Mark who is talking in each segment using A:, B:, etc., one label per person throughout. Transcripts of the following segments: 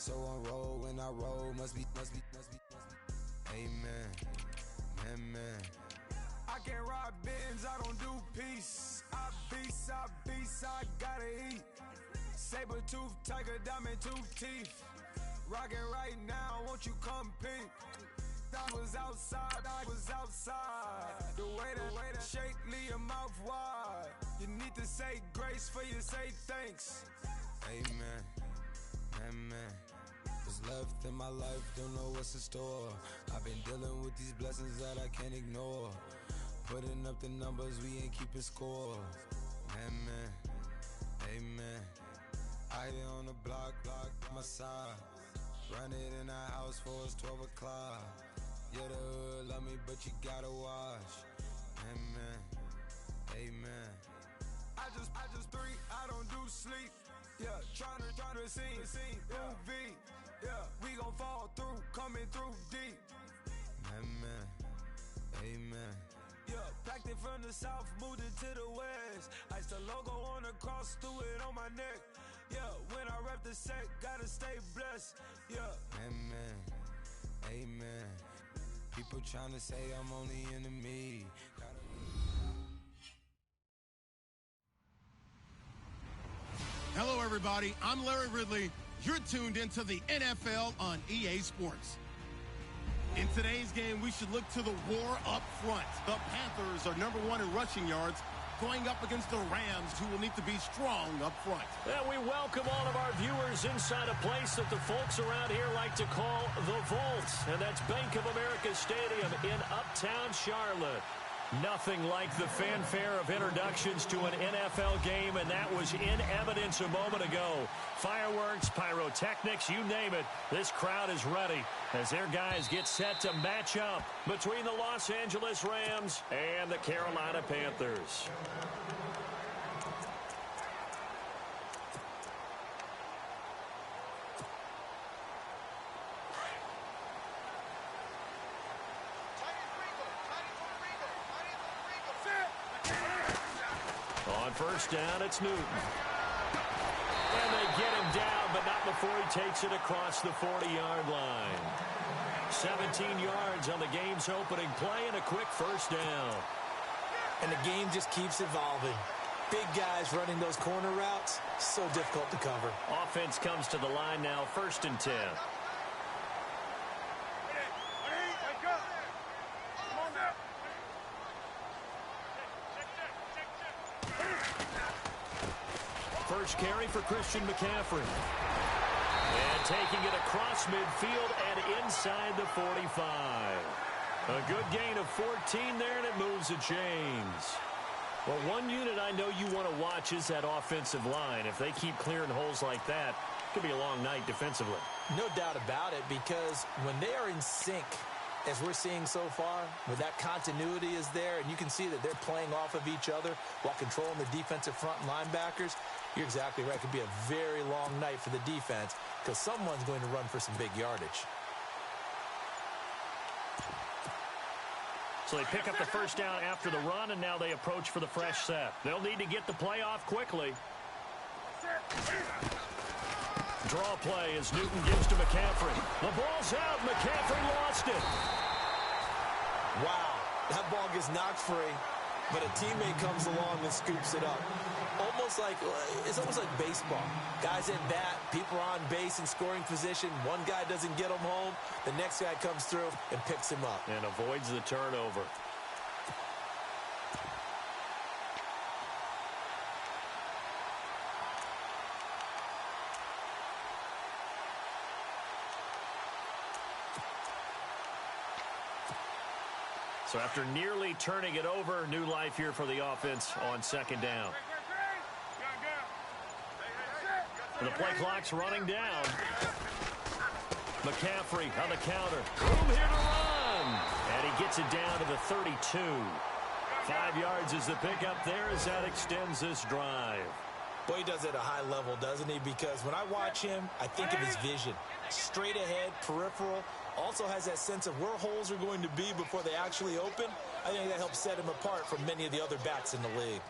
A: So on roll when I roll, must be. Amen. Amen. I can't ride Benz, I don't do peace. I beast, I gotta eat. Saber tooth, tiger, diamond tooth teeth. Rockin' right now, won't you come peep? I was outside. The way to shake, leave your mouth wide. You need to say grace for you say thanks. Amen. Amen. What's left in my life, don't know what's in store. I've been dealing with these blessings that I can't ignore. Putting up the numbers, we ain't keeping score. Amen. Amen. I been on the block, my side. Run it in the house for it's 12 o'clock. Yeah, the hood love me, but you gotta watch. Amen. Amen. I just three, I don't do sleep. Yeah, tryna sing, UV. Yeah, we gon' fall through, coming through deep. Amen. Amen. Yeah, packed it from the south, moved it to the west. Iced the logo on the cross, threw it on my neck. Yeah, when I rep the set, gotta stay blessed. Yeah. Amen. Amen. People tryna say I'm only enemy.
B: Hello, everybody. I'm Larry Ridley. You're tuned into the NFL on EA Sports. In today's game, we should look to the war up front. The Panthers are #1 in rushing yards, going up against the Rams, who will need to be strong up front.
C: And we welcome all of our viewers inside a place that the folks around here like to call the Vault. And that's Bank of America Stadium in Uptown Charlotte. Nothing like the fanfare of introductions to an NFL game, and that was in evidence a moment ago. Fireworks, pyrotechnics, you name it. This crowd is ready as their guys get set to match up between the Los Angeles Rams and the Carolina Panthers. On first down, it's Newton. And they get him down, but not before he takes it across the 40-yard line. 17 yards on the game's opening play and a quick first down.
D: And the game just keeps evolving. Big guys running those corner routes, so difficult to cover.
C: Offense comes to the line now, 1st and 10. First carry for Christian McCaffrey. And taking it across midfield and inside the 45. A good gain of 14 there, and it moves the chains. Well, one unit I know you want to watch is that offensive line. If they keep clearing holes like that, it could be a long night defensively.
D: No doubt about it, because when they are in sync, as we're seeing so far, where that continuity is there, and you can see that they're playing off of each other while controlling the defensive front linebackers, you're exactly right. It could be a very long night for the defense because someone's going to run for some big yardage.
C: So they pick up the first down after the run, and now they approach for the fresh set. They'll need to get the play off quickly. Draw play as Newton gives to McCaffrey. The ball's out. McCaffrey lost it.
D: Wow, that ball gets knocked free, but a teammate comes along and scoops it up. It's almost like baseball. Guys at bat, people are on base in scoring position. One guy doesn't get him home. The next guy comes through and picks him up.
C: And avoids the turnover. So after nearly turning it over, new life here for the offense on 2nd down. The play clock's running down. McCaffrey on the counter. Room here to run. And he gets it down to the 32. 5 yards is the pickup there as that extends this drive.
D: Boy, he does it at a high level, doesn't he? Because when I watch him, I think of his vision. Straight ahead, peripheral. Also has that sense of where holes are going to be before they actually open. I think that helps set him apart from many of the other backs in the league.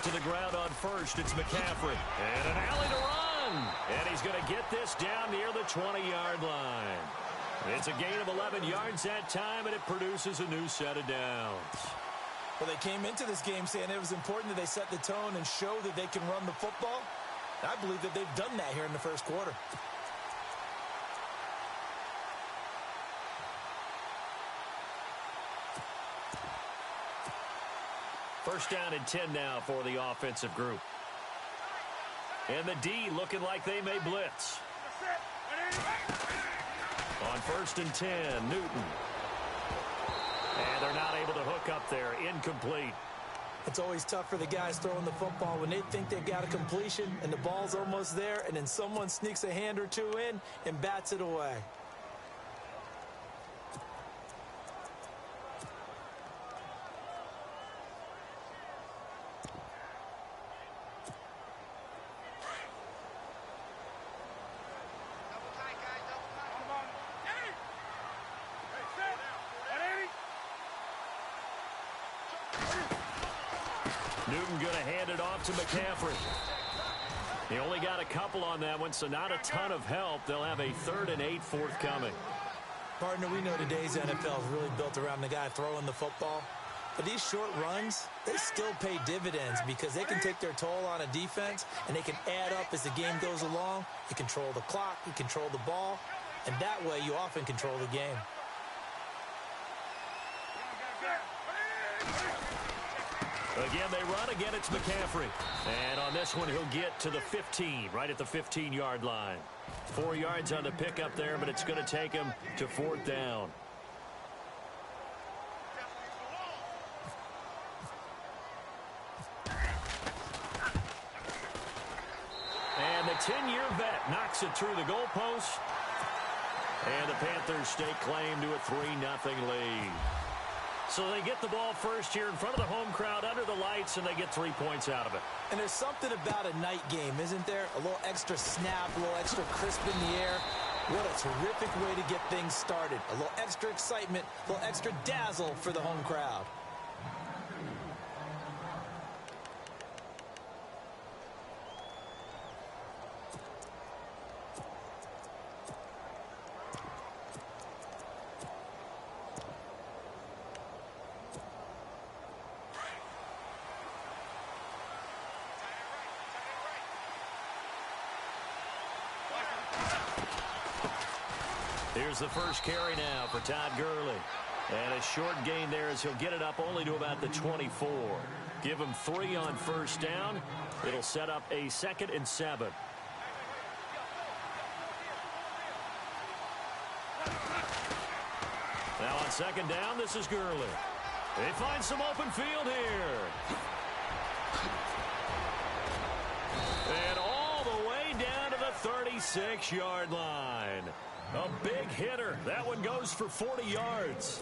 C: to the ground on first. It's McCaffrey. And an alley to run. And he's going to get this down near the 20-yard line. It's a gain of 11 yards that time, and it produces a new set of downs.
D: Well, they came into this game saying it was important that they set the tone and show that they can run the football. I believe that they've done that here in the first quarter.
C: First down and 10 now for the offensive group. And the D looking like they may blitz. On first and 10, Newton. And they're not able to hook up there. Incomplete.
D: It's always tough for the guys throwing the football when they think they've got a completion and the ball's almost there, and then someone sneaks a hand or two in and bats it away.
C: Newton going to hand it off to McCaffrey. He only got a couple on that one, so not a ton of help. They'll have a 3rd and 8 forthcoming.
D: Partner, we know today's NFL is really built around the guy throwing the football. But these short runs, they still pay dividends because they can take their toll on a defense, and they can add up as the game goes along. You control the clock, you control the ball, and that way you often control the game.
C: Again, they run. Again, it's McCaffrey. And on this one, he'll get to the 15, right at the 15-yard line. 4 yards on the pickup there, but it's going to take him to 4th down. And the 10-year vet knocks it through the goalpost. And the Panthers stake claim to a 3-0 lead. So they get the ball first here in front of the home crowd under the lights, and they get 3 points out of it.
D: And there's something about a night game, isn't there? A little extra snap, a little extra crisp in the air. What a terrific way to get things started. A little extra excitement, a little extra dazzle for the home crowd.
C: Here's the first carry now for Todd Gurley. And a short gain there as he'll get it up only to about the 24. Give him 3 on first down. It'll set up a 2nd and 7. Now on 2nd down, this is Gurley. They find some open field here. And all the way down to the 36-yard line. A big hitter. That one goes for 40 yards.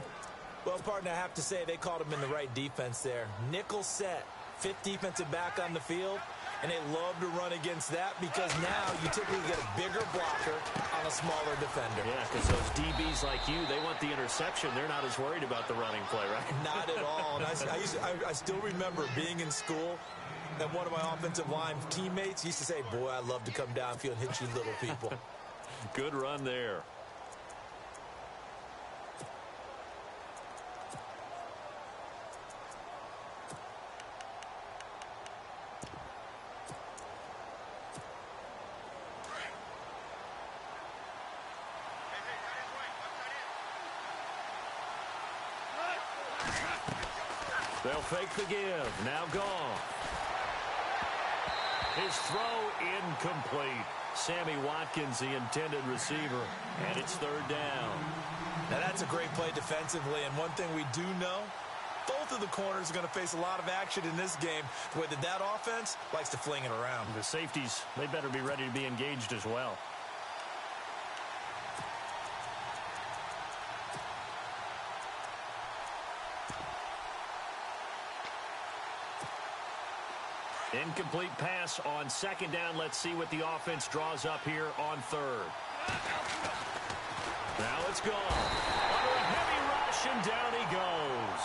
D: Well, partner, I have to say they called him in the right defense there. Nickel set, 5th defensive back on the field, and they love to run against that because now you typically get a bigger blocker on a smaller defender.
C: Yeah, because those DBs like you, they want the interception. They're not as worried about the running play, right?
D: Not at all. And I still remember being in school, and one of my offensive line teammates used to say, boy, I love to come downfield and hit you little people.
C: Good run there. They'll fake the give. Now gone. His throw incomplete. Sammy Watkins, the intended receiver, and it's 3rd down.
D: Now that's a great play defensively, and one thing we do know, both of the corners are going to face a lot of action in this game, where that offense likes to fling it around.
C: The safeties, they better be ready to be engaged as well. Incomplete pass on 2nd down. Let's see what the offense draws up here on 3rd. Now it's gone. Under a heavy rush, and down he goes.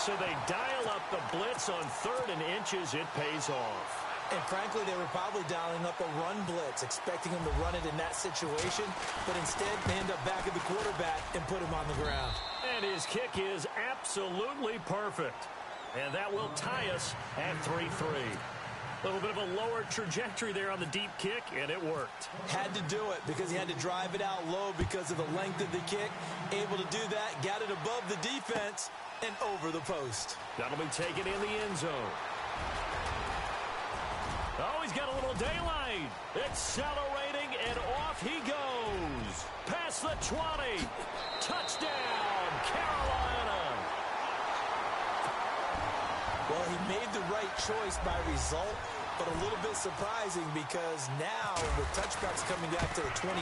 C: So they dial up the blitz on 3rd and inches. It pays off.
D: And frankly, they were probably dialing up a run blitz, expecting him to run it in that situation. But instead, they end up back at the quarterback and put him on the ground.
C: And his kick is absolutely perfect. And that will tie us at 3-3. A little bit of a lower trajectory there on the deep kick, and it worked.
D: Had to do it because he had to drive it out low because of the length of the kick. Able to do that, got it above the defense and over the post.
C: That'll be taken in the end zone. Oh, he's got a little daylight. Accelerating, and off he goes. Past the 20. Touchdown, Carolina.
D: Well, he made the right choice by result, but a little bit surprising because now with touchbacks coming back to the 25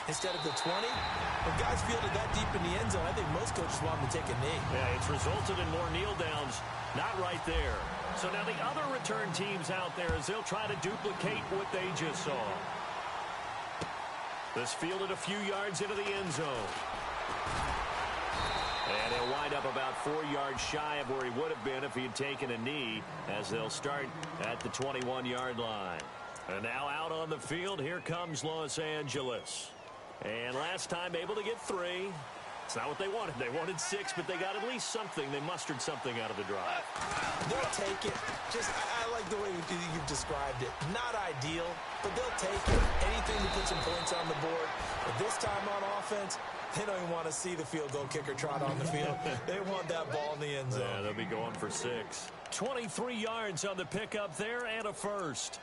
D: instead of the 20, when guys fielded that deep in the end zone, I think most coaches want them to take a knee.
C: Yeah, it's resulted in more kneel downs. Not right there. So now the other return teams out there as they'll try to duplicate what they just saw. This fielded a few yards into the end zone. And he'll wind up about 4 yards shy of where he would have been if he had taken a knee, as they'll start at the 21-yard line. And now out on the field, here comes Los Angeles. And last time able to get 3. It's not what they wanted. They wanted 6, but they got at least something. They mustered something out of the drive.
D: They'll take it. I like the way you've described it. Not ideal, but they'll take it. Anything to put some points on the board. But this time on offense, they don't even want to see the field goal kicker trot on the field. They want that ball in the end zone.
C: Yeah, they'll be going for 6. 23 yards on the pickup there and a first.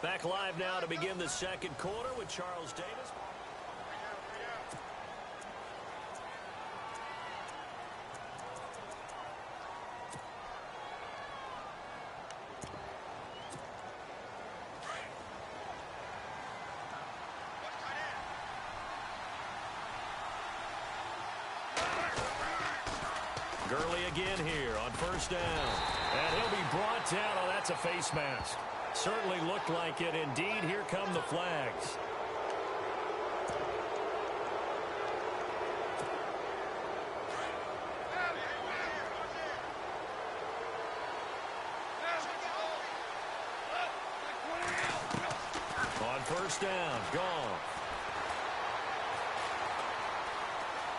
C: Back live now to begin the second quarter with Charles Davis. Gurley again here on first down. And he'll be brought down. Oh, that's a face mask. Certainly looked like it. Indeed, here come the flags. On first down, gone.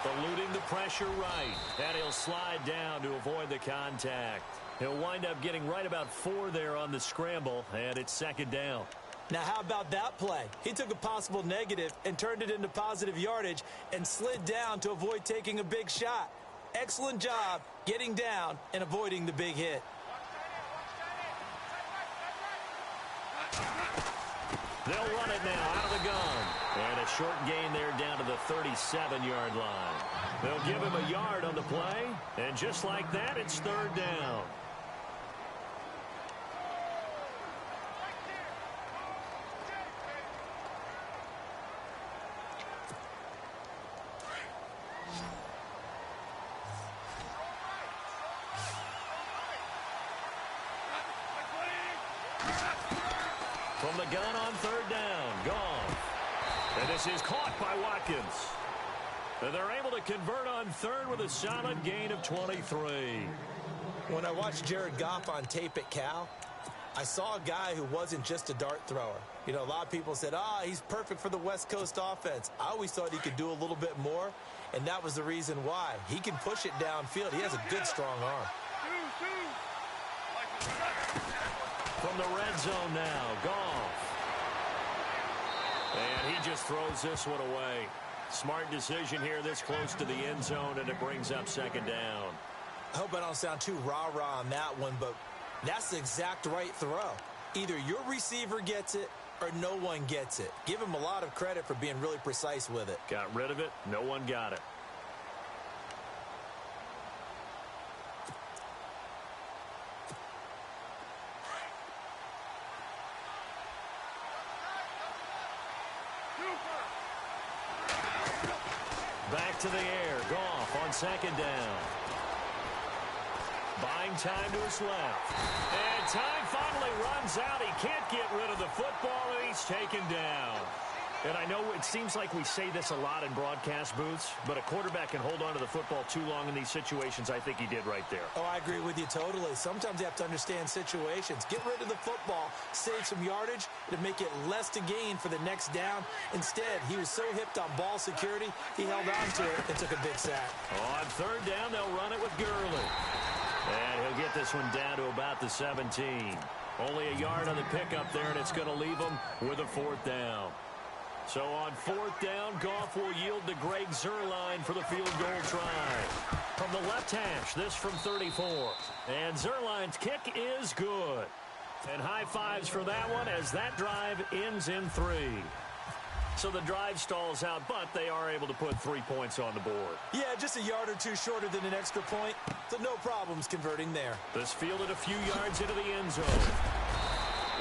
C: Eluding the pressure right. And he'll slide down to avoid the contact. He'll wind up getting right about 4 there on the scramble, and it's second down.
D: Now, how about that play? He took a possible negative and turned it into positive yardage and slid down to avoid taking a big shot. Excellent job getting down and avoiding the big hit.
C: They'll run it now out of the gun. And a short gain there down to the 37-yard line. They'll give him a yard on the play, and just like that, it's third down. From the gun on third down, gone. And this is caught by Watkins. And they're able to convert on third with a solid gain of 23.
D: When I watched Jared Goff on tape at Cal, I saw a guy who wasn't just a dart thrower. You know, a lot of people said, he's perfect for the West Coast offense. I always thought he could do a little bit more, and that was the reason why. He can push it downfield. He has a good, strong arm.
C: From the red zone now, Goff. And he just throws this one away. Smart decision here this close to the end zone, and it brings up second down.
D: I hope I don't sound too rah-rah on that one, but that's the exact right throw. Either your receiver gets it or no one gets it. Give him a lot of credit for being really precise with it.
C: Got rid of it. No one got it. Back to the air. Goff on second down. Buying time to his left. And time finally runs out. He can't get rid of the football, and he's taken down. And I know it seems like we say this a lot in broadcast booths, but a quarterback can hold on to the football too long in these situations. I think he did right there.
D: Oh, I agree with you totally. Sometimes you have to understand situations. Get rid of the football, save some yardage to make it less to gain for the next down. Instead, he was so hipped on ball security, he held on to it and took a big sack.
C: On third down, they'll run it with Gurley. And he'll get this one down to about the 17. Only a yard on the pickup there, and it's going to leave him with a fourth down. So on fourth down, Goff will yield to Greg Zuerlein for the field goal try. From the left hash, this from 34. And Zuerlein's kick is good. And high fives for that one as that drive ends in 3. So the drive stalls out, but they are able to put 3 points on the board.
D: Yeah, just a yard or two shorter than an extra point, so no problems converting there.
C: This fielded a few yards into the end zone.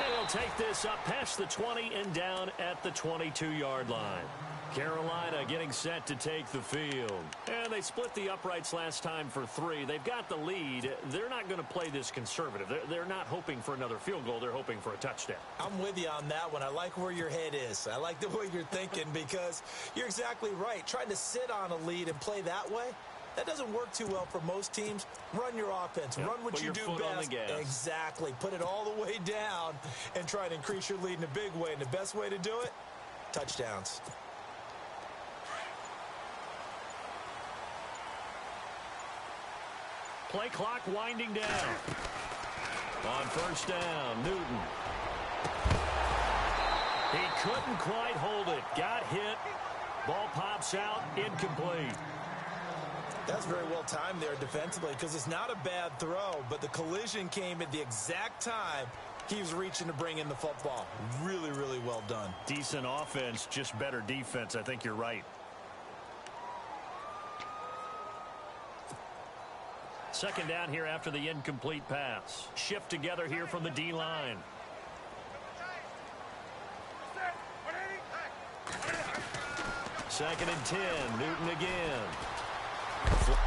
C: And he'll take this up past the 20 and down at the 22-yard line. Carolina getting set to take the field. And they split the uprights last time for 3. They've got the lead. They're not going to play this conservative. They're not hoping for another field goal. They're hoping for a touchdown.
D: I'm with you on that one. I like where your head is. I like the way you're thinking because you're exactly right. Trying to sit on a lead and play that way, that doesn't work too well for most teams. Run your offense. Run what you do best. Exactly. Put it all the way down and try to increase your lead in a big way. And the best way to do it, touchdowns.
C: Play clock winding down. On first down, Newton. He couldn't quite hold it. Got hit. Ball pops out. Incomplete.
D: That's very well timed there defensively because it's not a bad throw, but the collision came at the exact time he was reaching to bring in the football. Really, really well done.
C: Decent offense, just better defense. I think you're right. Second down here after the incomplete pass. Shift together here from the D-line. Second and 10. Newton again.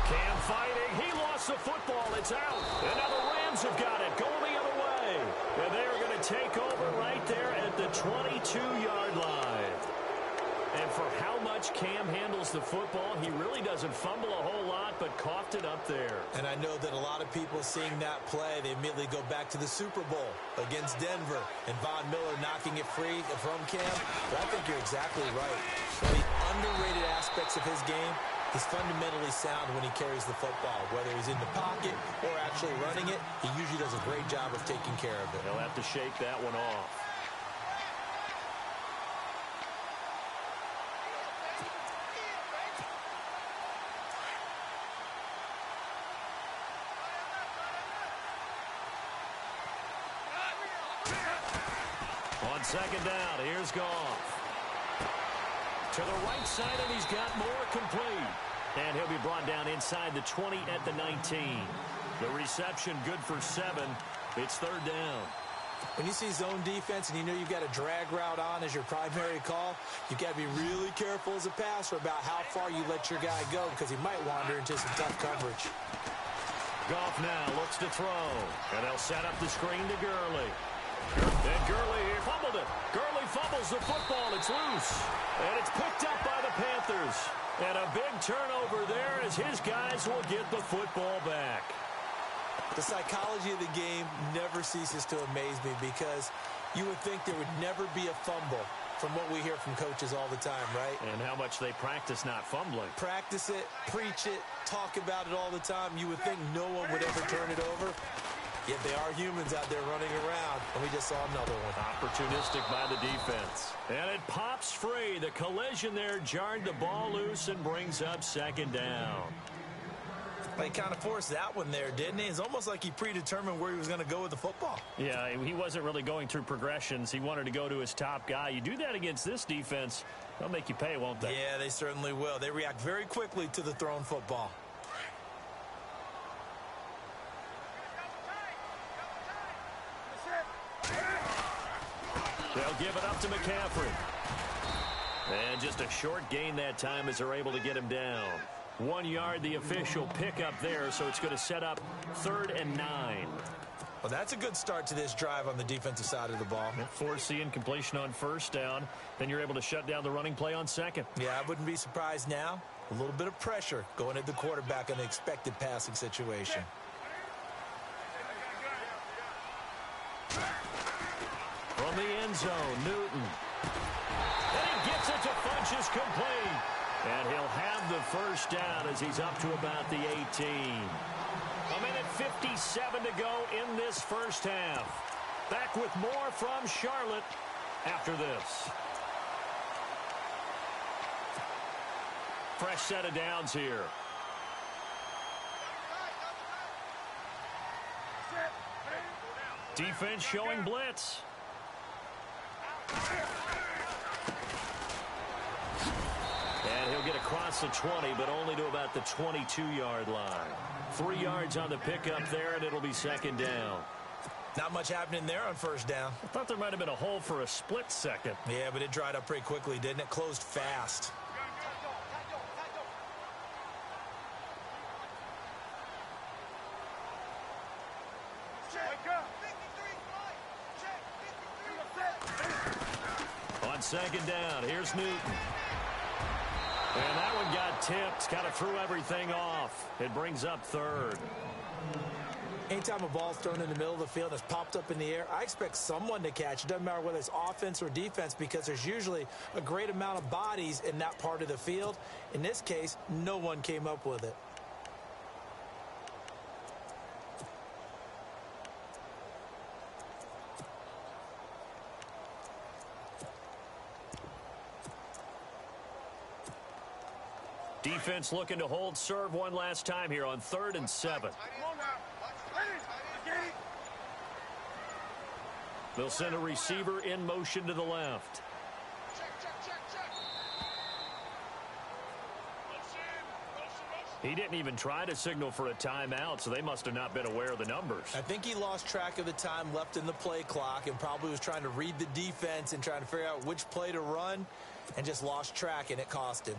C: Cam fighting. He lost the football. It's out. And now the Rams have got it. Going the other way. And they're going to take over right there at the 22-yard line. And for how much Cam handles the football, he really doesn't fumble a whole lot, but coughed it up there.
D: And I know that a lot of people seeing that play, they immediately go back to the Super Bowl against Denver and Von Miller knocking it free from Cam. But I think you're exactly right. One of the underrated aspects of his game, he's fundamentally sound when he carries the football. Whether he's in the pocket or actually running it, he usually does a great job of taking care of it.
C: He'll have to shake that one off. On second down, here's Goff. To the right side, and he's got more complete. And he'll be brought down inside the 20 at the 19. The reception good for 7. It's third down.
D: When you see zone defense and you know you've got a drag route on as your primary call, you've got to be really careful as a passer about how far you let your guy go because he might wander into some tough coverage.
C: Goff now looks to throw. And they'll set up the screen to Gurley. And Gurley here fumbled it. Gurley fumbles the football. It's loose. And it's picked up by the Panthers. And a big turnover there as his guys will get the football back.
D: The psychology of the game never ceases to amaze me because you would think there would never be a fumble from what we hear from coaches all the time, right?
C: And how much they practice not fumbling.
D: Practice it, preach it, talk about it all the time. You would think no one would ever turn it over. Yet they are humans out there running around, and we just saw another one.
C: Opportunistic by the defense. And it pops free. The collision there jarred the ball loose and brings up second down.
D: He kind of forced that one there, didn't he? It's almost like he predetermined where he was going to go with the football.
C: Yeah, he wasn't really going through progressions. He wanted to go to his top guy. You do that against this defense, they'll make you pay, won't they?
D: Yeah, they certainly will. They react very quickly to the thrown football.
C: They'll give it up to McCaffrey. And just a short gain that time as they're able to get him down. 1 yard, the official pickup there, so it's going to set up 3rd and 9.
D: Well, that's a good start to this drive on the defensive side of the ball.
C: Force the incompletion on 1st down. Then you're able to shut down the running play on 2nd.
D: Yeah, I wouldn't be surprised now. A little bit of pressure going at the quarterback in an expected passing situation.
C: From the end zone, Newton. And he gets it to Funchess complete. And he'll have the 1st down as he's up to about the 18. A minute 57 to go in this 1st half. Back with more from Charlotte after this. Fresh set of downs here. Defense showing blitz. And he'll get across the 20, but only to about the 22-yard line. 3 yards on the pickup there, and it'll be 2nd down.
D: Not much happening there on 1st down.
C: I thought there might have been a hole for a split second.
D: Yeah, but it dried up pretty quickly, didn't it? Closed fast.
C: On 2nd down, here's Newton. And that one got tipped, kind of threw everything off. It brings up 3rd.
D: Anytime a ball's thrown in the middle of the field and it's popped up in the air, I expect someone to catch. It doesn't matter whether it's offense or defense because there's usually a great amount of bodies in that part of the field. In this case, no one came up with it.
C: Defense looking to hold serve one last time here on 3rd and 7. They'll send a receiver in motion to the left. He didn't even try to signal for a timeout, so they must have not been aware of the numbers.
D: I think he lost track of the time left in the play clock and probably was trying to read the defense and trying to figure out which play to run and just lost track, and it cost him.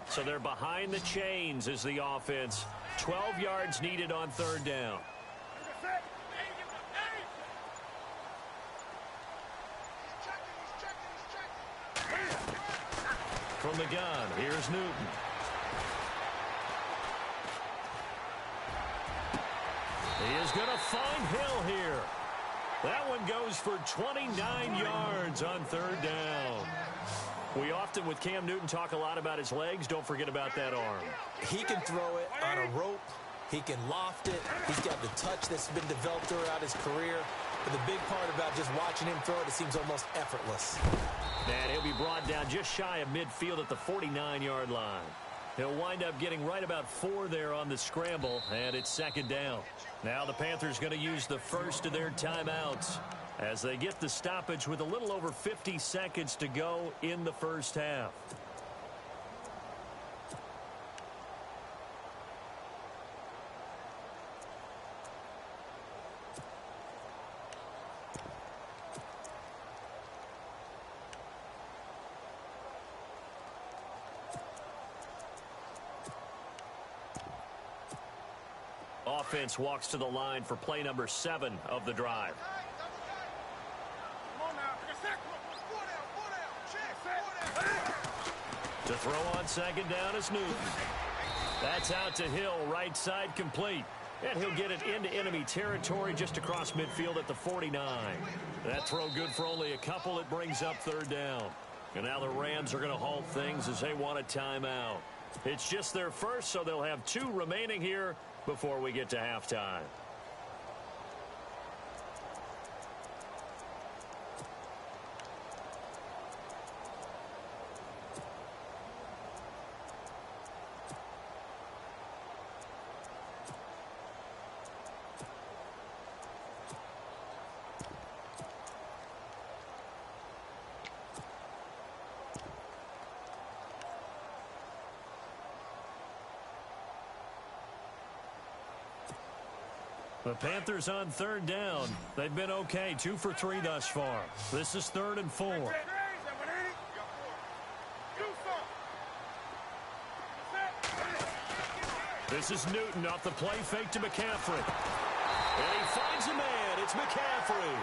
C: So they're behind the chains as the offense. 12 yards needed on 3rd down. From the gun, here's Newton. He is going to find Hill here. That one goes for 29 yards on 3rd down. We often, with Cam Newton, talk a lot about his legs. Don't forget about that arm.
D: He can throw it on a rope. He can loft it. He's got the touch that's been developed throughout his career. But the big part about just watching him throw it, it seems almost effortless.
C: And he'll be brought down just shy of midfield at the 49-yard line. He'll wind up getting right about 4 there on the scramble, and it's 2nd down. Now the Panthers going to use the first of their timeouts as they get the stoppage with a little over 50 seconds to go in the 1st half. Offense walks to the line for play number 7 of the drive. To throw on 2nd down is Newton. That's out to Hill, right side complete. And he'll get it into enemy territory just across midfield at the 49. That throw good for only a couple. It brings up 3rd down. And now the Rams are going to halt things as they want a timeout. It's just their first, so they'll have 2 remaining here before we get to halftime. The Panthers on third down. They've been okay, 2 for 3 thus far. This is 3rd and 4. This is Newton off the play fake to McCaffrey. And he finds a man. It's McCaffrey.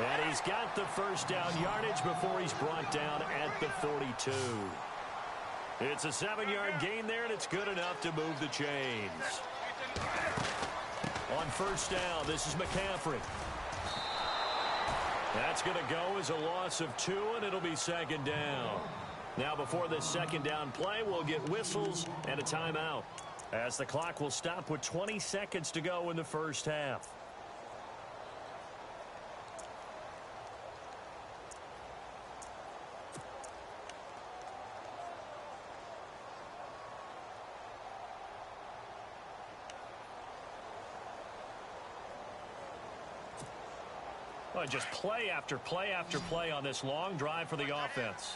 C: And he's got the first down yardage before he's brought down at the 42. It's a 7-yard gain there, and it's good enough to move the chains. On first down, this is McCaffrey. That's going to go as a loss of 2, and it'll be 2nd down. Now, before this 2nd down play, we'll get whistles and a timeout, as the clock will stop with 20 seconds to go in the first half. Well, just play after play after play on this long drive for the offense.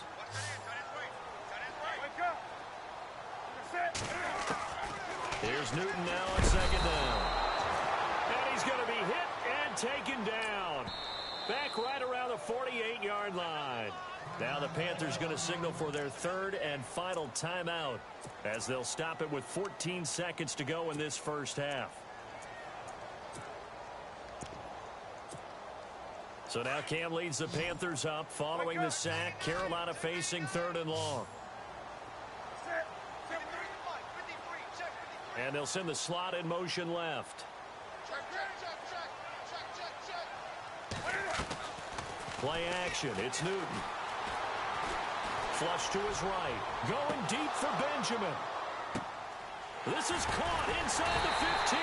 C: Here's Newton now on 2nd down. And he's going to be hit and taken down. Back right around the 48-yard line. Now the Panthers going to signal for their 3rd and final timeout, as they'll stop it with 14 seconds to go in this first half. So now Cam leads the Panthers up following the sack. Carolina facing 3rd and long. And they'll send the slot in motion left. Play action. It's Newton. Flush to his right. Going deep for Benjamin. This is caught inside the 15.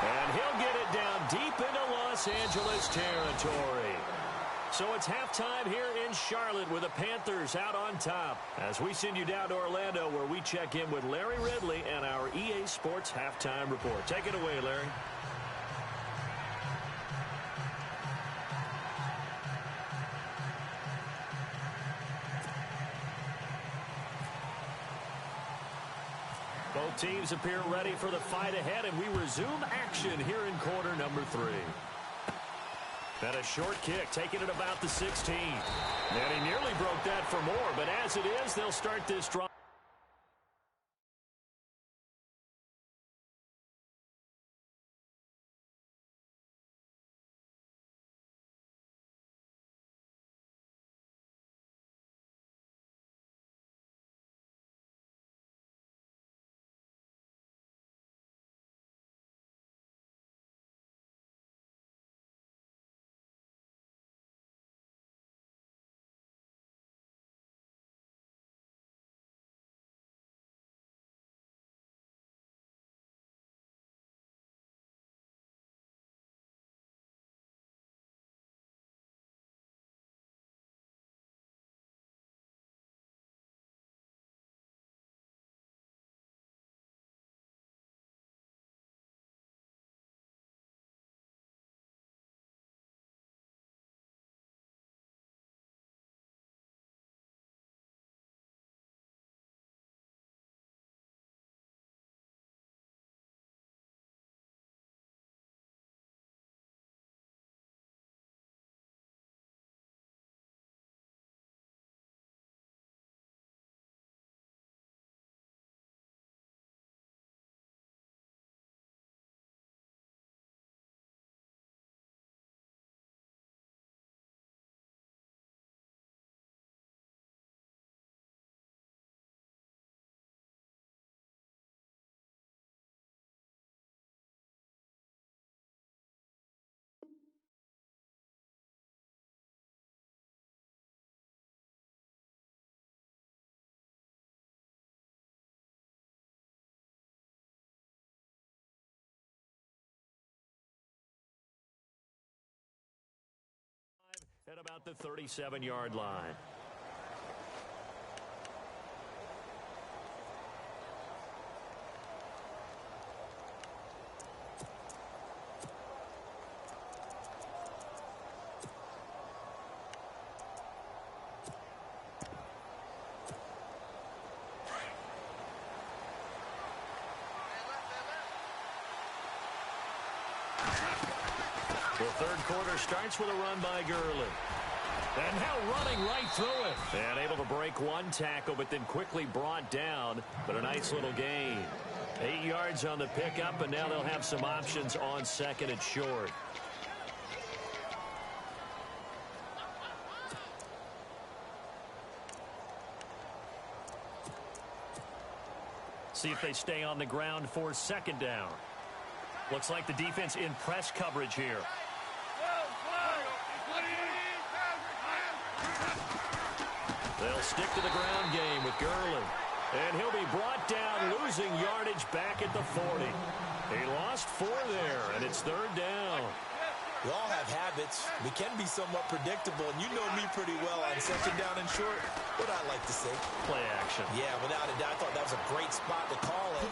C: And he'll get it down deep into Los Angeles territory. So it's halftime here in Charlotte with the Panthers out on top, as we send you down to Orlando, where we check in with Larry Ridley and our EA Sports Halftime Report. Take it away, Larry. Both teams appear ready for the fight ahead, and we resume action here in quarter number 3. And a short kick, taking it about the 16. And he nearly broke that for more, but as it is, they'll start this drive. At about the 37-yard line. third quarter starts with a run by Gurley. And now running right through it. And able to break one tackle, but then quickly brought down. But a nice little gain. 8 yards on the pickup, and now they'll have some options on second and short. See if they stay on the ground for second down. Looks like the defense in press coverage here. They'll stick to the ground game with Gurley. And he'll be brought down, losing yardage back at the 40. He lost 4 there, and it's third down.
D: We all have habits. We can be somewhat predictable, and you know me pretty well on second down and short. What I like to say?
C: Play action.
D: Yeah, without a doubt, I thought that was a great spot to call it.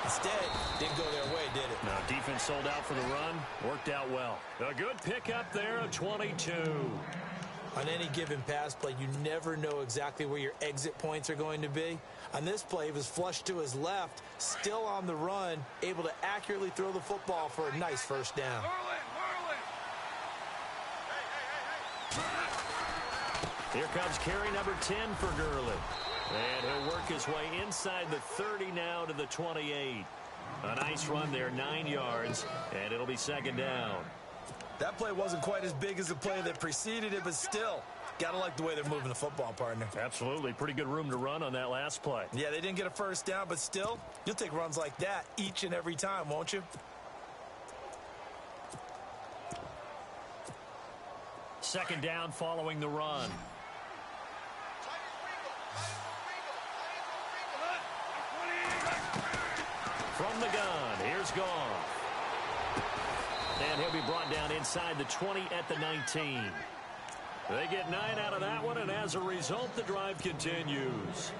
D: Instead, didn't go their way, did it?
C: No, defense sold out for the run. Worked out well. A good pickup there of 22.
D: On any given pass play, you never know exactly where your exit points are going to be. On this play, he was flushed to his left, still on the run, able to accurately throw the football for a nice first down.
C: Here comes carry number 10 for Gurley. And he'll work his way inside the 30 now to the 28. A nice run there, 9 yards, and it'll be second down.
D: That play wasn't quite as big as the play that preceded it, but still, gotta like the way they're moving the football, partner.
C: Absolutely. Pretty good room to run on that last play.
D: Yeah, they didn't get a first down, but still, you'll take runs like that each and every time, won't you?
C: Second down following the run. From the gun, here's Goff. And he'll be brought down inside the 20 at the 19. They get 9 out of that one, and as a result, the drive continues.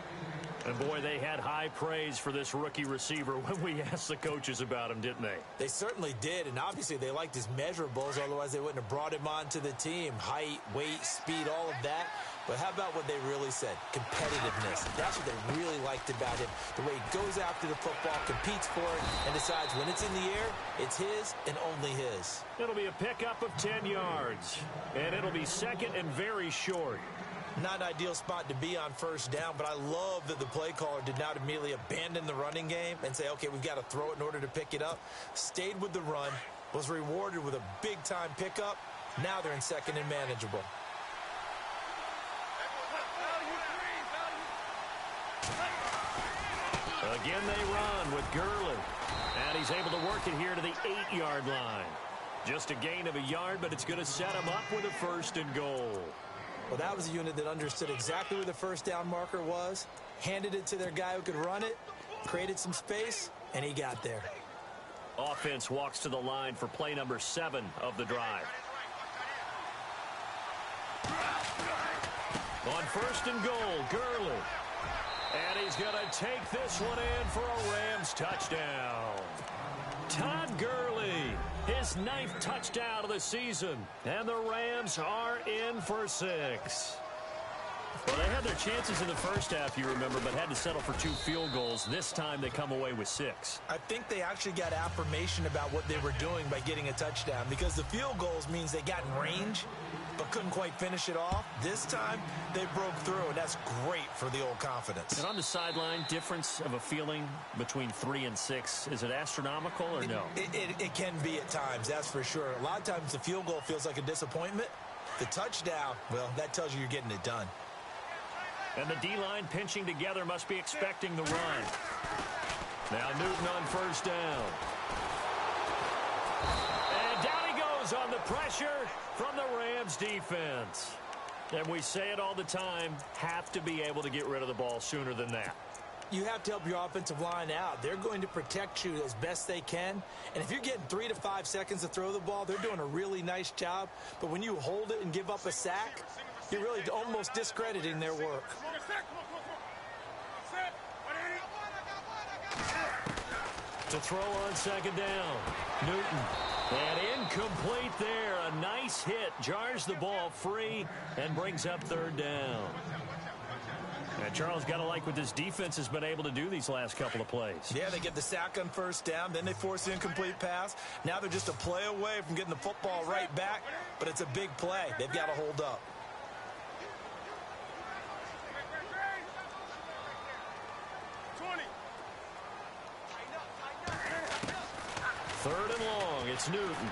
C: And, boy, they had high praise for this rookie receiver when we asked the coaches about him, didn't they?
D: They certainly did, and obviously they liked his measurables. Otherwise, they wouldn't have brought him onto the team. Height, weight, speed, all of that. But how about what they really said? Competitiveness. That's what they really liked about him. The way he goes after the football, competes for it, and decides when it's in the air, it's his and only his.
C: It'll be a pickup of 10 yards, and it'll be second and very short.
D: Not an ideal spot to be on first down, but I love that the play caller did not immediately abandon the running game and say, okay, we've got to throw it in order to pick it up. Stayed with the run, was rewarded with a big-time pickup. Now they're in second and manageable.
C: Again, they run with Gurley. And he's able to work it here to the 8-yard line. Just a gain of a yard, but it's going to set him up with a first and goal.
D: Well, that was a unit that understood exactly where the first down marker was, handed it to their guy who could run it, created some space, and he got there.
C: Offense walks to the line for play number 7 of the drive. On first and goal, Gurley. And he's going to take this one in for a Rams touchdown. Todd Gurley, his 9th touchdown of the season. And the Rams are in for 6. Well, they had their chances in the first half, you remember, but had to settle for 2 field goals. This time they come away with 6.
D: I think they actually got affirmation about what they were doing by getting a touchdown, because the field goals means they got in range but couldn't quite finish it off. This time they broke through, and that's great for the old confidence.
C: And on the sideline, difference of a feeling between 3 and 6, is it astronomical or no?
D: It can be at times, that's for sure. A lot of times the field goal feels like a disappointment. The touchdown, well, that tells you you're getting it done.
C: And the D-line pinching together must be expecting the run. Now Newton on first down. And down he goes on the pressure from the Rams defense. And we say it all the time, have to be able to get rid of the ball sooner than that.
D: You have to help your offensive line out. They're going to protect you as best they can. And if you're getting 3 to 5 seconds to throw the ball, they're doing a really nice job. But when you hold it and give up a sack, you're really almost discrediting their work.
C: To throw on second down, Newton. And incomplete there. A nice hit. Jars the ball free and brings up third down. And Charles, got to like what this defense has been able to do these last couple of plays.
D: Yeah, they get the sack on first down, then they force the incomplete pass. Now they're just a play away from getting the football right back, but it's a big play. They've got to hold up.
C: Third and long, it's Newton.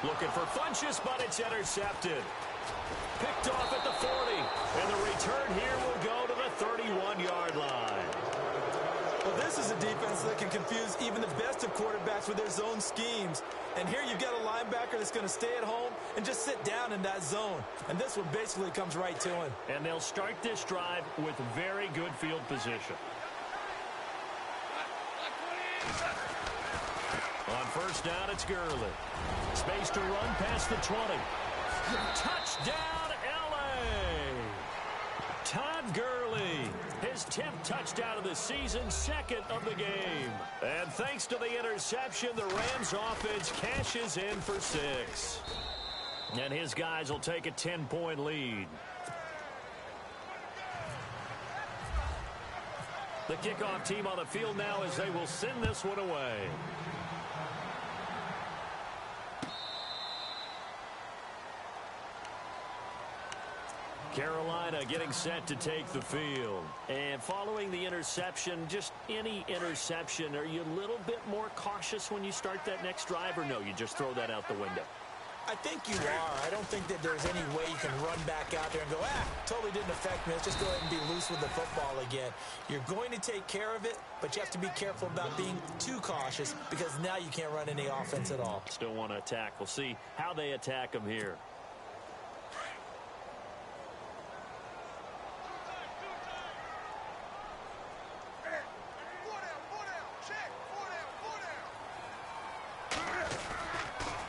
C: Looking for Funchess, but it's intercepted. Picked off at the 40, and the return here will go to the 31-yard line.
D: Well, this is a defense that can confuse even the best of quarterbacks with their zone schemes. And here you've got a linebacker that's going to stay at home and just sit down in that zone. And this one basically comes right to him.
C: And they'll start this drive with very good field position. On first down, it's Gurley. Space to run past the 20. Touchdown, L.A. Todd Gurley, his 10th touchdown of the season, second of the game. And thanks to the interception, the Rams offense cashes in for 6. And his guys will take a 10-point lead. The kickoff team on the field now as they will send this one away. Carolina getting set to take the field. And following the interception, just any interception, are you a little bit more cautious when you start that next drive, or no, you just throw that out the window?
D: I think you are. I don't think that there's any way you can run back out there and go, totally didn't affect me. Let's just go ahead and be loose with the football again. You're going to take care of it, but you have to be careful about being too cautious because now you can't run any offense at all.
C: Still want to attack. We'll see how they attack them here.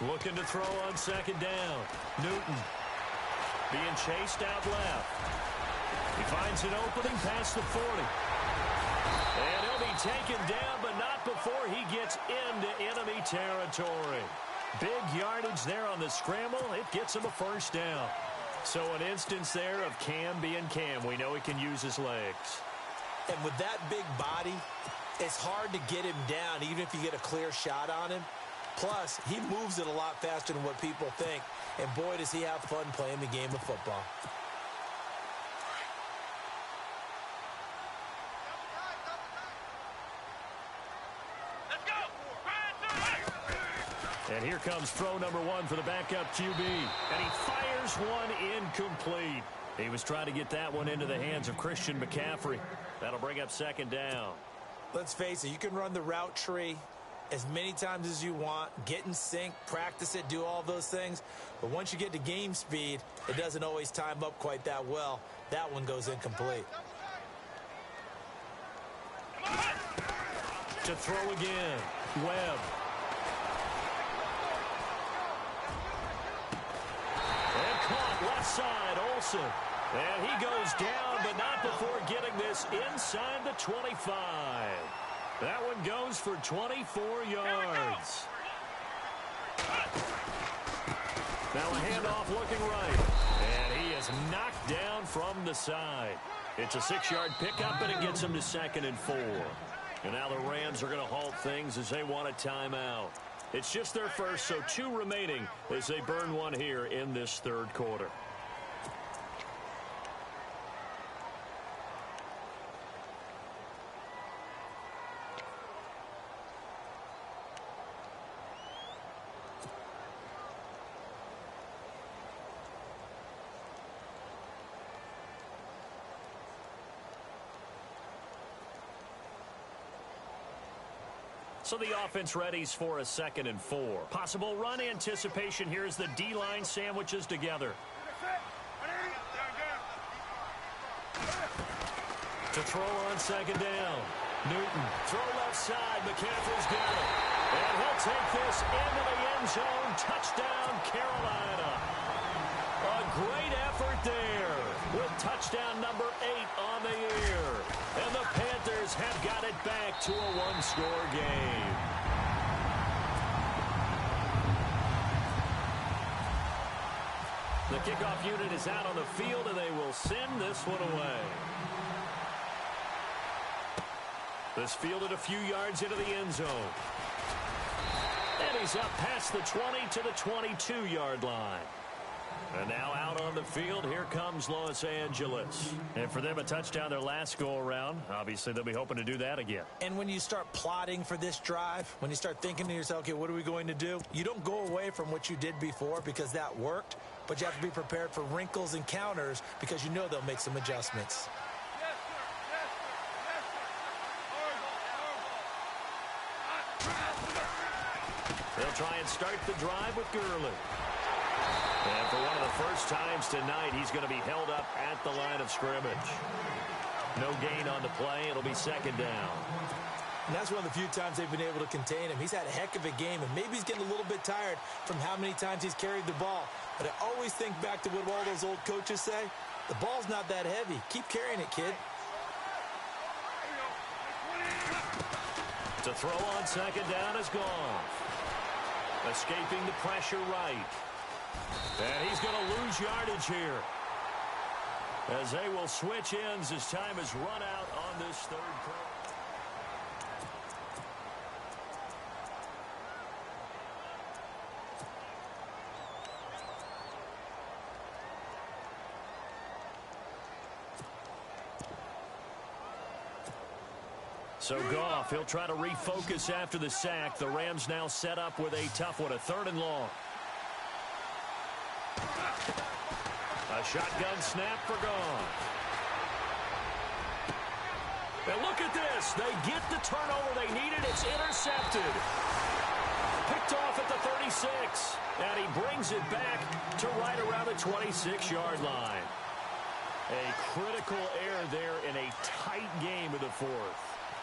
C: Looking to throw on second down. Newton being chased out left. He finds an opening past the 40. And he'll be taken down, but not before he gets into enemy territory. Big yardage there on the scramble. It gets him a first down. So an instance there of Cam being Cam. We know he can use his legs.
D: And with that big body, it's hard to get him down, even if you get a clear shot on him. Plus, he moves it a lot faster than what people think. And boy, does he have fun playing the game of football.
C: Let's go! And here comes throw number 1 for the backup QB. And he fires one incomplete. He was trying to get that one into the hands of Christian McCaffrey. That'll bring up second down.
D: Let's face it, you can run the route tree as many times as you want, get in sync, practice it, do all those things. But once you get to game speed, it doesn't always time up quite that well. That one goes incomplete.
C: To throw again, Webb. And caught left side, Olsen. And he goes down, but not before getting this inside the 25. That one goes for 24 yards. Now a handoff looking right. And he is knocked down from the side. It's a 6-yard pickup, and it gets him to 2nd and 4. And now the Rams are going to halt things as they want a timeout. It's just their first, so 2 remaining as they burn one here in this third quarter. So the offense readies for a 2nd and 4. Possible run anticipation here as the D-line sandwiches together. To throw on second down. Newton, throw left side. McCaffrey's got it. And he'll take this into the end zone. Touchdown, Carolina. A great effort there with touchdown number 8 on the year. And the Panthers have got it back to a 1-score game. The kickoff unit is out on the field, and they will send this one away. This fielded a few yards into the end zone. And he's up past the 20 to the 22-yard line. And now out on the field, here comes Los Angeles. And for them, a touchdown their last go-around. Obviously, they'll be hoping to do that again.
D: And when you start plotting for this drive, when you start thinking to yourself, okay, what are we going to do? You don't go away from what you did before because that worked, but you have to be prepared for wrinkles and counters because you know they'll make some adjustments.
C: They'll try and start the drive with Gurley. And for one of the first times tonight, he's going to be held up at the line of scrimmage. No gain on the play. It'll be second down.
D: And that's one of the few times they've been able to contain him. He's had a heck of a game, and maybe he's getting a little bit tired from how many times he's carried the ball. But I always think back to what all those old coaches say. The ball's not that heavy. Keep carrying it, kid.
C: To throw on second down is gone. Escaping the pressure right. And he's going to lose yardage here, as they will switch ends as time has run out on this third quarter. So Goff, he'll try to refocus after the sack. The Rams now set up with a tough one, a 3rd and long. A shotgun snap for Goff. And look at this. They get the turnover they needed. It's intercepted. Picked off at the 36. And he brings it back to right around the 26-yard line. A critical error there in a tight game of the 4th.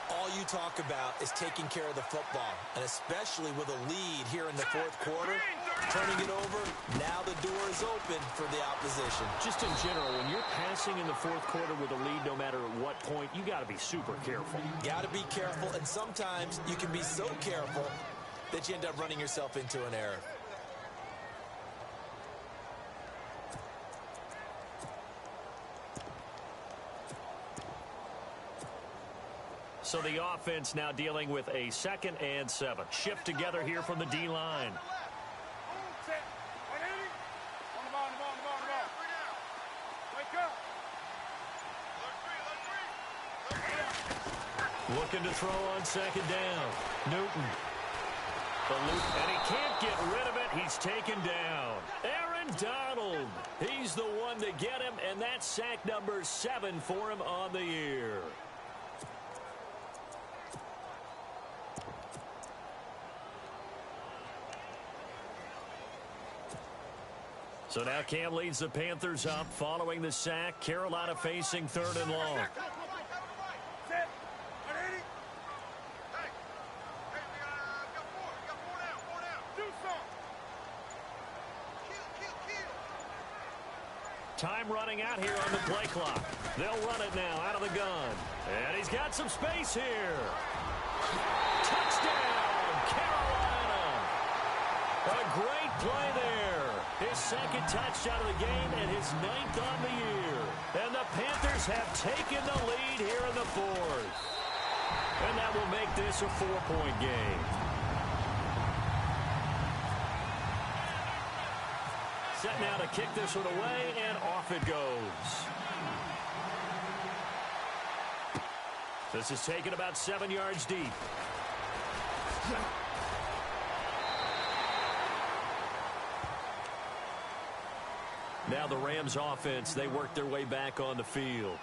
D: All you talk about is taking care of the football, and especially with a lead here in the 4th quarter, turning it over, now the door is open for the opposition.
C: Just in general, when you're passing in the 4th quarter with a lead, no matter at what point, you got to be super careful.
D: Got to be careful, and sometimes you can be so careful that you end up running yourself into an error.
C: So the offense now dealing with a 2nd and 7. Shift together here from the D-line. Looking to throw on 2nd down. Newton. The loop, and he can't get rid of it. He's taken down. Aaron Donald. He's the one to get him, and that's sack number 7 for him on the year. So now Cam leads the Panthers up following the sack. Carolina facing 3rd and long. Time running out here on the play clock. They'll run it now out of the gun. And he's got some space here. Touchdown, Carolina. A great play there. His 2nd touchdown of the game and his 9th on the year. And the Panthers have taken the lead here in the 4th. And that will make this a 4-point game. Set now to kick this one away, and off it goes. This is taken about 7 yards deep. Now the Rams offense, they work their way back on the field.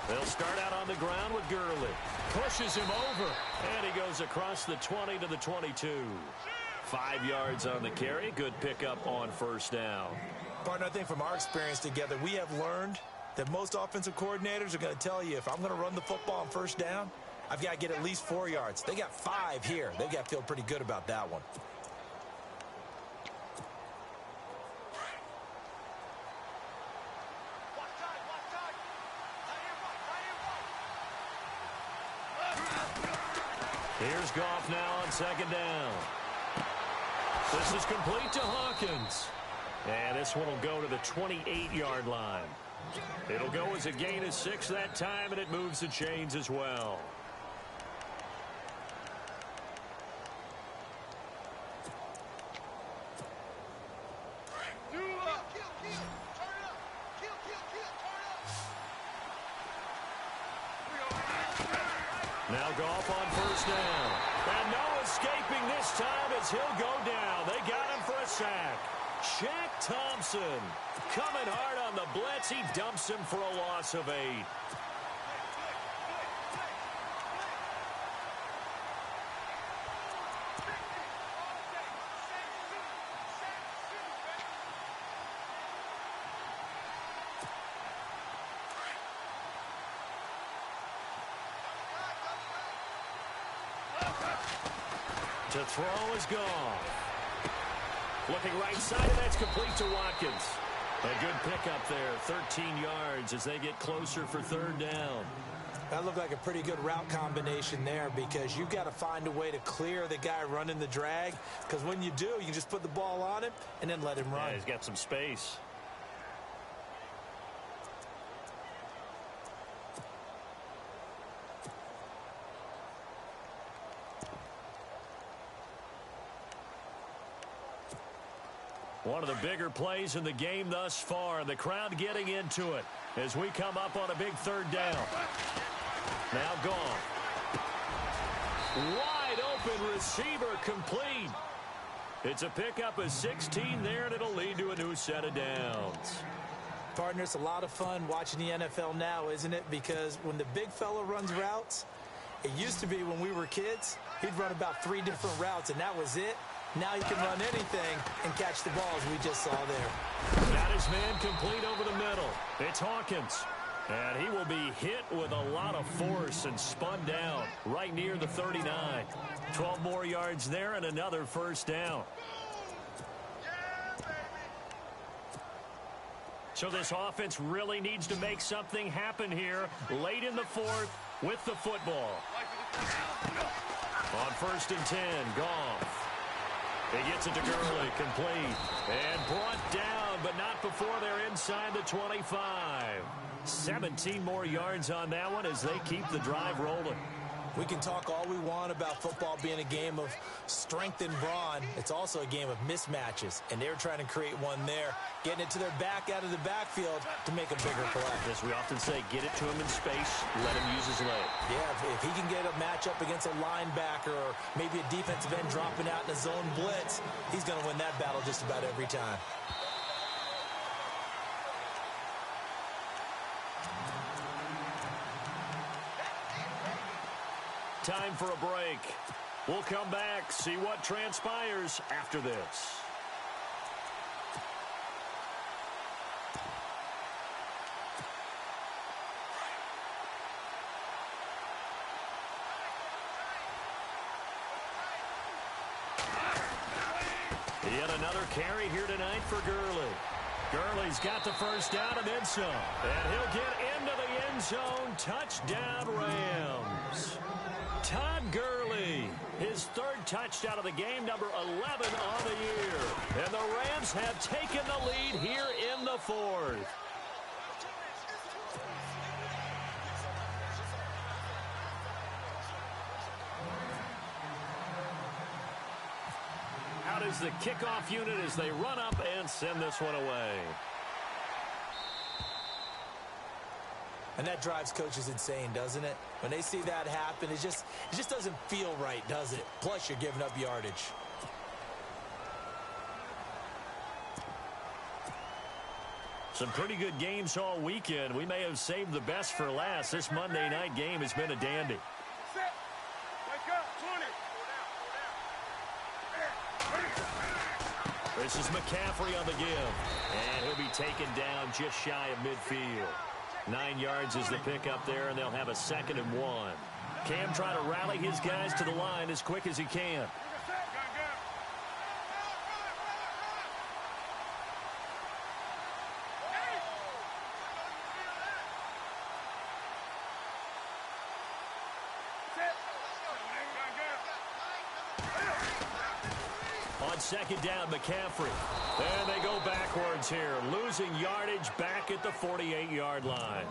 C: They'll start out on the ground with Gurley. Pushes him over. And he goes across the 20 to the 22. 5 yards on the carry. Good pickup on 1st down.
D: Partner, I think from our experience together, we have learned that most offensive coordinators are going to tell you, if I'm going to run the football on 1st down, I've got to get at least 4 yards. They got 5 here. They've got to feel pretty good about that one.
C: Here's Goff now on second down. This is complete to Hawkins. And this one will go to the 28-yard line. It'll go as a gain of 6 that time, and it moves the chains as well. Now Goff on first down. And no escaping this time as he'll go down. They got him for a sack. Shaq Thompson coming hard on the blitz. He dumps him for a loss of 8. To throw is gone. Looking right side, and that's complete to Watkins. A good pickup there, 13 yards as they get closer for third down.
D: That looked like a pretty good route combination there because you've got to find a way to clear the guy running the drag, because when you do, you can just put the ball on him and then let him run.
C: Yeah, he's got some space. One of the bigger plays in the game thus far. The crowd getting into it as we come up on a big third down. Now gone. Wide open receiver complete. It's a pickup of 16 there, and it'll lead to a new set of downs.
D: Partner, it's a lot of fun watching the NFL now, isn't it? Because when the big fella runs routes, it used to be when we were kids, he'd run about 3 different routes, and that was it. Now he can run anything and catch the ball, as we just saw there.
C: Got his man complete over the middle. It's Hawkins. And he will be hit with a lot of force and spun down right near the 39. 12 more yards there and another first down. So this offense really needs to make something happen here late in the fourth with the football. On 1st and 10, Goff. He gets it to Gurley, complete, and brought down, but not before they're inside the 25. 17 more yards on that one as they keep the drive rolling.
D: We can talk all we want about football being a game of strength and brawn. It's also a game of mismatches, and they're trying to create one there, getting it to their back out of the backfield to make a bigger play.
C: As we often say, get it to him in space, let him use his leg.
D: Yeah, if he can get a matchup against a linebacker or maybe a defensive end dropping out in a zone blitz, he's going to win that battle just about every time.
C: Time for a break. We'll come back, see what transpires after this. Yet another carry here tonight for Gurley. Gurley's got the first down and then some. And he'll get into the end zone. Touchdown, Rams. Todd Gurley, his 3rd touchdown of the game, number 11 on the year. And the Rams have taken the lead here in the 4th. Out is the kickoff unit as they run up and send this one away.
D: And that drives coaches insane, doesn't it? When they see that happen, it just doesn't feel right, does it? Plus, you're giving up yardage.
C: Some pretty good games all weekend. We may have saved the best for last. This Monday night game has been a dandy. This is McCaffrey on the give. And he'll be taken down just shy of midfield. 9 yards is the pickup there, and they'll have a 2nd and 1. Cam trying to rally his guys to the line as quick as he can. On second down, McCaffrey. And they go backwards here, losing yardage back at the 48-yard line.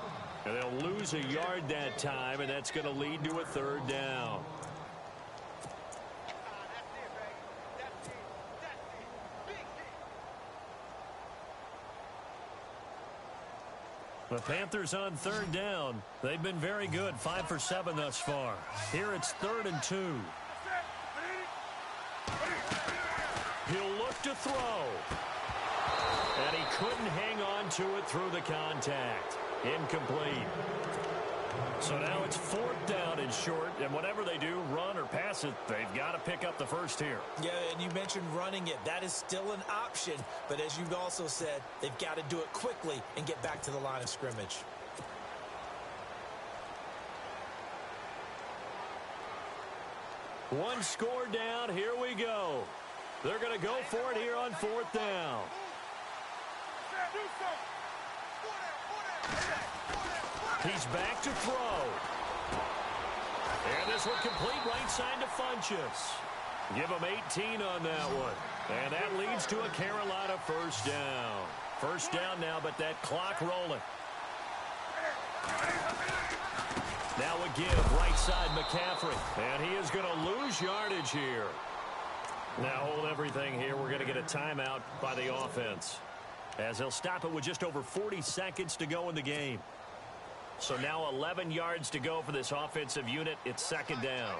C: And they'll lose a yard that time, and that's going to lead to a third down. The Panthers on third down. They've been very good, 5 for 7 thus far. Here it's 3rd and 2. He'll look to throw. And he couldn't hang on to it through the contact. Incomplete. So now it's 4th down and short, and whatever they do, run or pass it, they've got to pick up the first here.
D: Yeah, and you mentioned running it. That is still an option, but as you've also said, they've got to do it quickly and get back to the line of scrimmage.
C: One score down, here we go. They're going to go for it here on 4th down. He's back to throw. And this one complete right side to Funchess. Give him 18 on that one. And that leads to a Carolina first down. First down now, but that clock rolling. Now a give, right side McCaffrey. And he is going to lose yardage here. Now hold everything here. We're going to get a timeout by the offense, as they'll stop it with just over 40 seconds to go in the game. So now 11 yards to go for this offensive unit. It's 2nd down.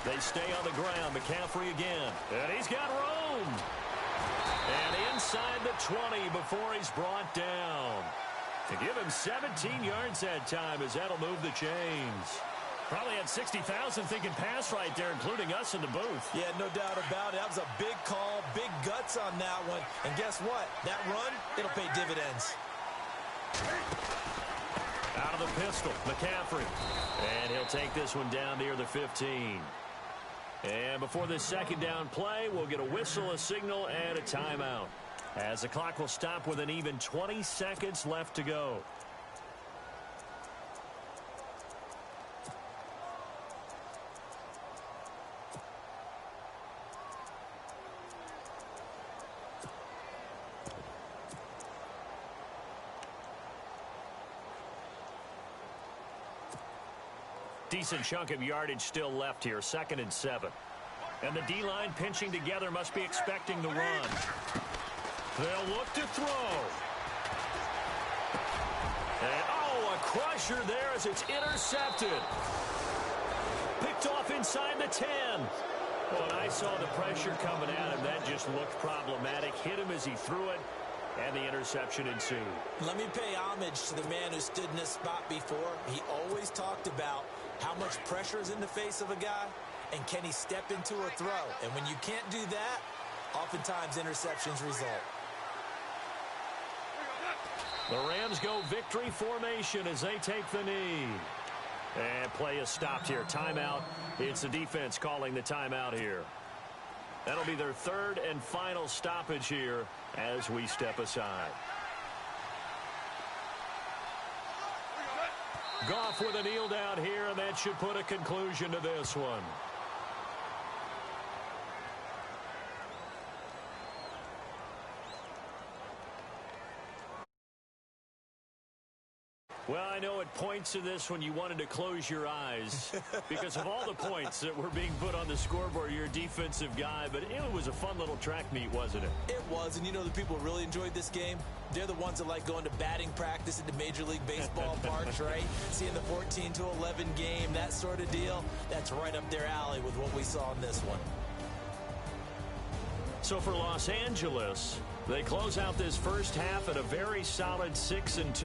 C: They stay on the ground. McCaffrey again. And he's got room. And inside the 20 before he's brought down. To give him 17 yards that time, as that'll move the chains. Probably had 60,000 thinking pass right there, including us in the booth.
D: Yeah, no doubt about it. That was a big call, big guts on that one. And guess what? That run, it'll pay dividends.
C: Out of the pistol, McCaffrey. And he'll take this one down near the 15. And before this 2nd down play, we'll get a whistle, a signal, and a timeout, as the clock will stop with an even 20 seconds left to go. Decent chunk of yardage still left here, 2nd and 7. And the D-line pinching together must be expecting the run. They'll look to throw. And, a crusher there as it's intercepted. Picked off inside the 10. Well, and I saw the pressure coming at him. That just looked problematic. Hit him as he threw it, and the interception ensued.
D: Let me pay homage to the man who stood in this spot before. He always talked about how much pressure is in the face of a guy, and can he step into a throw? And when you can't do that, oftentimes interceptions result.
C: The Rams go victory formation as they take the knee. And play is stopped here. Timeout. It's the defense calling the timeout here. That'll be their 3rd and final stoppage here as we step aside. Goff with a kneel down here, and that should put a conclusion to this one. Well, I know at points in this when you wanted to close your eyes because of all the points that were being put on the scoreboard. You're a defensive guy, but it was a fun little track meet, wasn't it?
D: It was, and you know the people who really enjoyed this game? They're the ones that like going to batting practice at the Major League Baseball parks, right? Seeing the 14-11 game, that sort of deal, that's right up their alley with what we saw in this one.
C: So for Los Angeles, they close out this first half at a very solid 6-2.